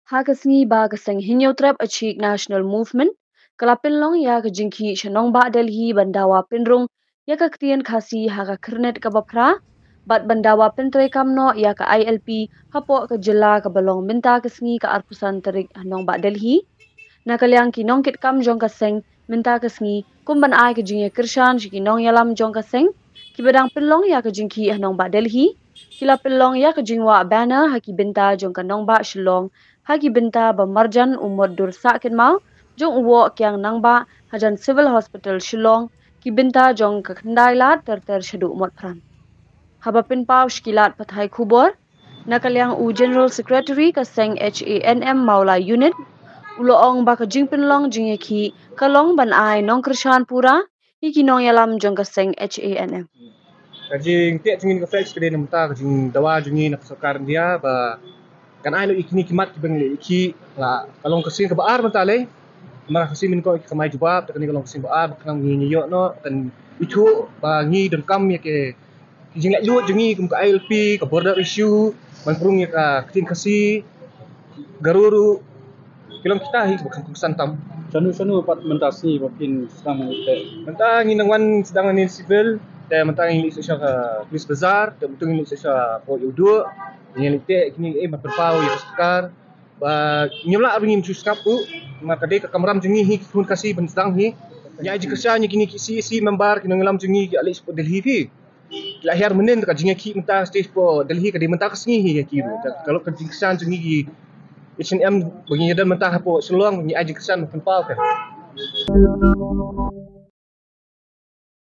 Hakasngi ba kaseng hinyotrap achik national movement kala Pynlong Jingiakhih shanong ba Delhi bandawa pinrung ya ka ktien khasi haka khirnet ka bapra bat bandawa pintre kamno ya ka ILP hapo ka jilla ka balong minta kasngi ka arpusan terik hanong ba Delhi nakalyang kinong kit kam jong kaseng minta kasngi kumban ai ka jingya kirshan shikinong yalam jong kaseng kibadang Pynlong Jingiakhih hanong ba Delhi kila Pynlong jingwa banner haki binta jong kanong ba shillong hagi binta ba marjan umur dursa Pynkynmaw jong uwo kyang nangba hajan civil hospital Shillong ki binta jong kakndai lat ter shadu mot pran haba pinpaw shkilat pathai khubor nakalyang u general secretary ka seng Hanm maula unit uloong ba ka jing Pynlong Jingiakhih kalong ban ai nong krishan pura ikinong yalam jong ka seng Hanm Kajing tiap jingin ka flex kede namta kajing dawa jingin nak sakar dia ba kan ai lo ikini kimat ki beng le iki la kalong kasin ka baar mentale ma kasin min ko ka mai jubab kan kalong kasin baar kan ngi yo no kan itu ba ngi dengkam ya ke jing la lu jingi kum ka ILP ka border issue man prung ya ka kasin kasi garuru kilong kita hi bukan kusan tam Sanu pat mentasi mungkin sedang mentang nginangwan sedang ni civil dan mentang ini sesya polis bazar dan betul ini sesya po yudo yang lite kini berpau ya sekar ba nyemla abin sus kapu maka de ka kamram jengi hi kun kasi ben sedang hi ya ji kerja ni kini si member kini ngalam jengi ya alik Delhi hi lahir menen ka Jingiakhih mentang stage po Delhi ka de mentang kasngi hi ya kiru kalau ka kerja jengi Hanm bagi dan mentah po selong ni aji kesan penpau kan